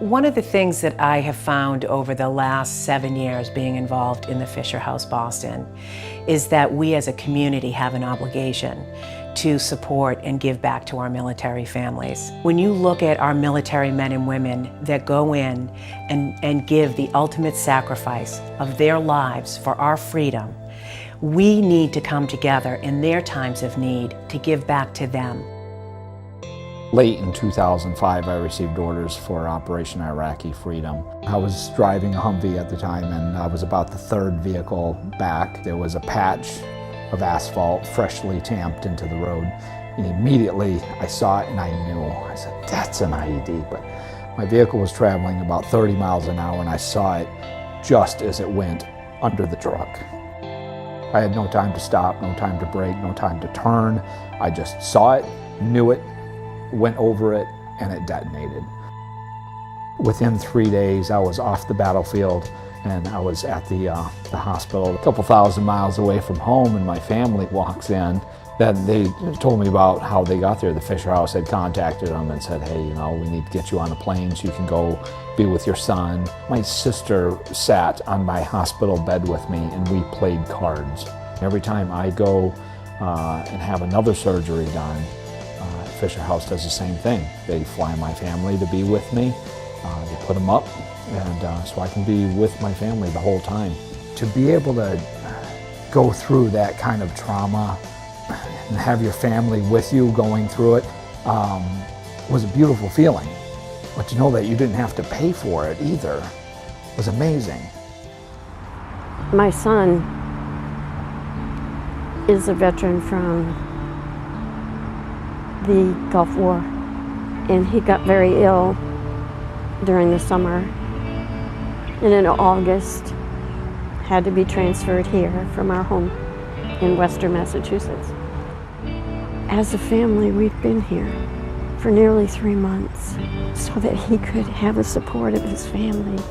One of the things that I have found over the last 7 years being involved in the Fisher House Boston is that we as a community have an obligation to support and give back to our military families. When you look at our military men and women that go in and give the ultimate sacrifice of their lives for our freedom, we need to come together in their times of need to give back to them. Late in 2005, I received orders for Operation Iraqi Freedom. I was driving a Humvee at the time, and I was about the third vehicle back. There was a patch of asphalt freshly tamped into the road, and immediately I saw it and I knew. I said, that's an IED. But my vehicle was traveling about 30 miles an hour, and I saw it just as it went under the truck. I had no time to stop, no time to brake, no time to turn. I just saw it, knew it, went over it, and it detonated. Within 3 days, I was off the battlefield and I was at the hospital a couple thousand miles away from home, and my family walks in. Then they told me about how they got there. The Fisher House had contacted them and said, hey, we need to get you on a plane so you can go be with your son. My sister sat on my hospital bed with me and we played cards. Every time I go and have another surgery done, Fisher House does the same thing. They fly my family to be with me. They put them up, and so I can be with my family the whole time. To be able to go through that kind of trauma and have your family with you going through it was a beautiful feeling. But to know that you didn't have to pay for it either was amazing. My son is a veteran from the Gulf War, and he got very ill during the summer, and in August had to be transferred here from our home in Western Massachusetts. As a family, we've been here for nearly 3 months so that he could have the support of his family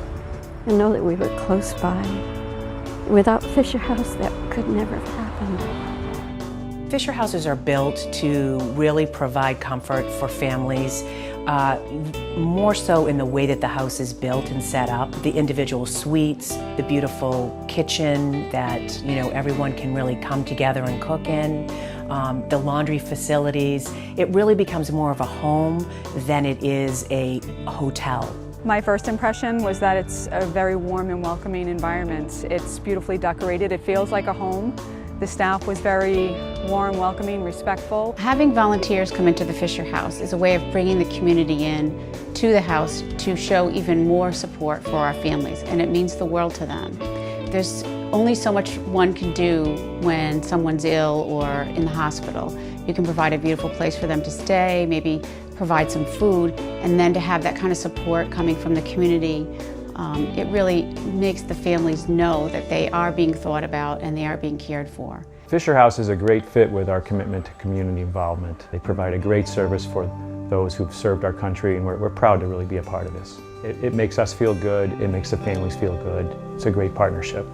and know that we were close by. Without Fisher House, that could never have happened. Fisher houses are built to really provide comfort for families, more so in the way that the house is built and set up. The individual suites, the beautiful kitchen that everyone can really come together and cook in, the laundry facilities. It really becomes more of a home than it is a hotel. My first impression was that it's a very warm and welcoming environment. It's beautifully decorated. It feels like a home. The staff was very warm, welcoming, respectful. Having volunteers come into the Fisher House is a way of bringing the community in to the house to show even more support for our families, and it means the world to them. There's only so much one can do when someone's ill or in the hospital. You can provide a beautiful place for them to stay, maybe provide some food, and then to have that kind of support coming from the community, it really makes the families know that they are being thought about and they are being cared for. Fisher House is a great fit with our commitment to community involvement. They provide a great service for those who've served our country, and we're proud to really be a part of this. It makes us feel good, it makes the families feel good. It's a great partnership.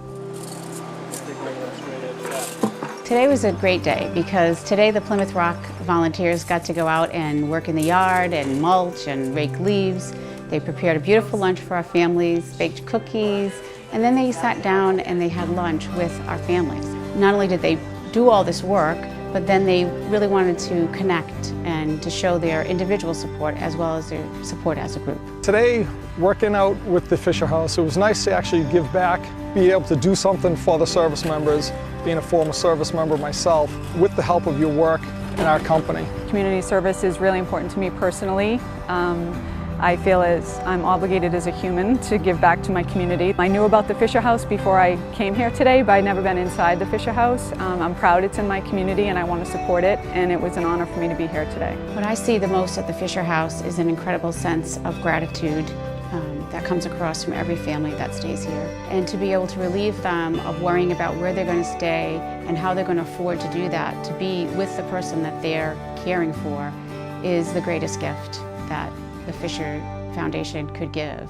Today was a great day because today the Plymouth Rock volunteers got to go out and work in the yard and mulch and rake leaves. They prepared a beautiful lunch for our families, baked cookies, and then they sat down and they had lunch with our families. Not only did they do all this work, but then they really wanted to connect and to show their individual support as well as their support as a group. Today, working out with the Fisher House, it was nice to actually give back, be able to do something for the service members, being a former service member myself, with the help of your work and our company. Community service is really important to me personally. I feel as I'm obligated as a human to give back to my community. I knew about the Fisher House before I came here today, but I'd never been inside the Fisher House. I'm proud it's in my community and I want to support it, and it was an honor for me to be here today. What I see the most at the Fisher House is an incredible sense of gratitude that comes across from every family that stays here. And to be able to relieve them of worrying about where they're going to stay and how they're going to afford to do that, to be with the person that they're caring for, is the greatest gift that the Fisher Foundation could give.